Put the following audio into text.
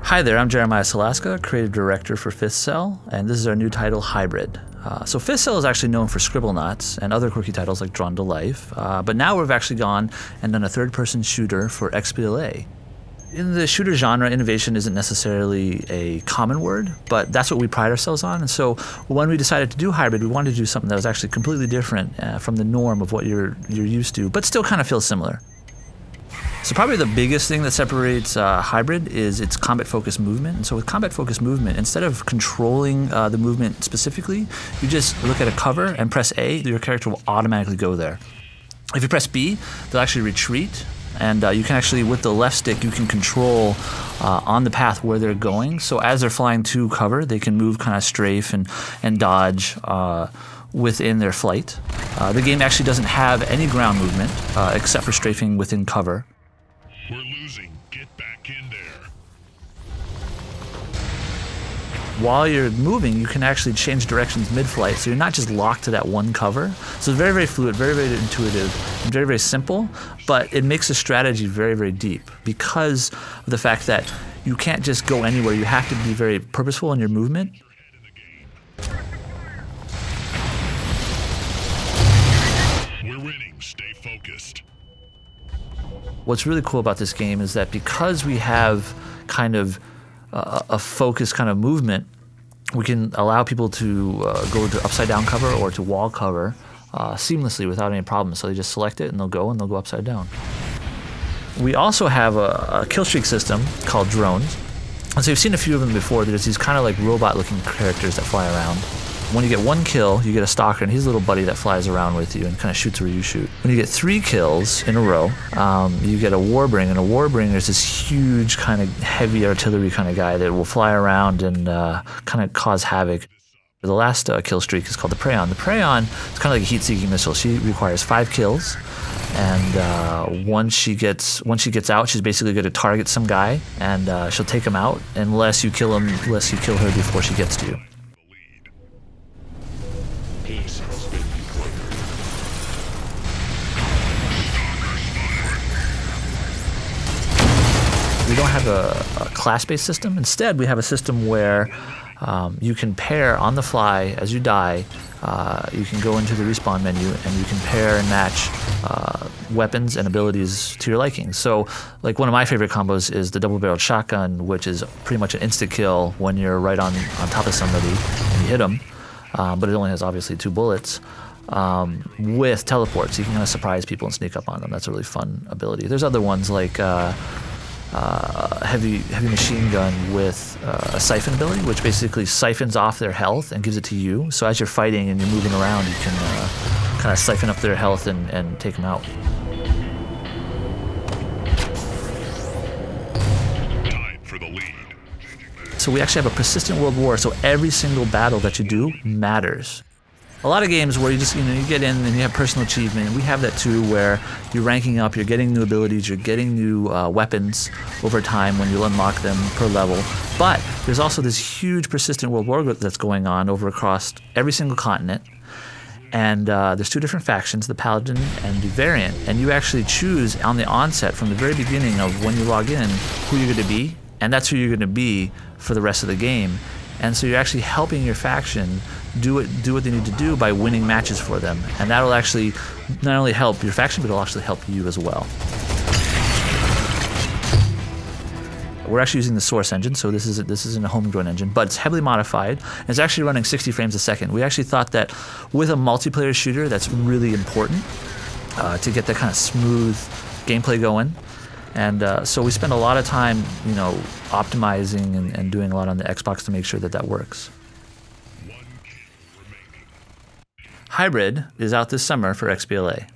Hi there, I'm Jeremiah Salaska, Creative Director for Fifth Cell, and this is our new title, Hybrid. So Fifth Cell is actually known for Scribblenauts and other quirky titles like Drawn to Life, but now we've actually gone and done a third-person shooter for XBLA. In the shooter genre, innovation isn't necessarily a common word, but that's what we pride ourselves on. And so when we decided to do Hybrid, we wanted to do something that was actually completely different from the norm of what you're used to, but still kind of feels similar. So probably the biggest thing that separates Hybrid is its combat-focused movement. And so with combat-focused movement, instead of controlling the movement specifically, you just look at a cover and press A, your character will automatically go there. If you press B, they'll actually retreat, and you can actually, with the left stick, you can control on the path where they're going. So as they're flying to cover, they can move kind of strafe and dodge within their flight. The game actually doesn't have any ground movement except for strafing within cover. We're losing. Get back in there. While you're moving, you can actually change directions mid-flight, so you're not just locked to that one cover. So it's very, very fluid, very, very intuitive, and very, very simple, but it makes the strategy very, very deep because of the fact that you can't just go anywhere. You have to be very purposeful in your movement. We're winning. Stay focused. What's really cool about this game is that because we have kind of a focused kind of movement, we can allow people to go to upside down cover or to wall cover seamlessly without any problems. So they just select it and they'll go upside down. We also have a Killstreak system called drones. And so you've seen a few of them before. There's these kind of like robot looking characters that fly around. When you get one kill, you get a stalker, and he's a little buddy that flies around with you and kind of shoots where you shoot. When you get 3 kills in a row, you get a warbringer, and a warbringer is this huge kind of heavy artillery kind of guy that will fly around and kind of cause havoc. The last kill streak is called the Praeon. The Praeon is kind of like a heat-seeking missile. She requires 5 kills, and once she gets out, she's basically going to target some guy, and she'll take him out unless you kill him, unless you kill her before she gets to you. We don't have a class-based system. Instead, we have a system where you can pair on the fly as you die. You can go into the respawn menu and you can pair and match weapons and abilities to your liking. So, like one of my favorite combos is the double-barreled shotgun, which is pretty much an insta-kill when you're right on top of somebody and you hit them. But it only has obviously 2 bullets. With teleports, you can kind of surprise people and sneak up on them. That's a really fun ability. There's other ones like heavy machine gun with a siphon ability, which basically siphons off their health and gives it to you. So as you're fighting and you're moving around, you can kind of siphon up their health and take them out. Time for the lead. So we actually have a persistent world war, so every single battle that you do matters. A lot of games where you just, you get in and you have personal achievement. We have that too, where you're ranking up, you're getting new abilities, you're getting new weapons over time when you unlock them per level. But there's also this huge persistent world war that's going on over across every single continent. And there's 2 different factions, the Paladin and the Variant. And you actually choose on the onset from the very beginning of when you log in who you're going to be. And that's who you're going to be for the rest of the game. And so you're actually helping your faction do what they need to do by winning matches for them. And that'll actually not only help your faction, but it'll actually help you as well. We're actually using the Source engine, so this isn't a homegrown engine, but it's heavily modified. And it's actually running 60 frames a second. We actually thought that with a multiplayer shooter, that's really important to get that kind of smooth gameplay going. And so we spend a lot of time, optimizing and doing a lot on the Xbox to make sure that that works. Hybrid is out this summer for XBLA.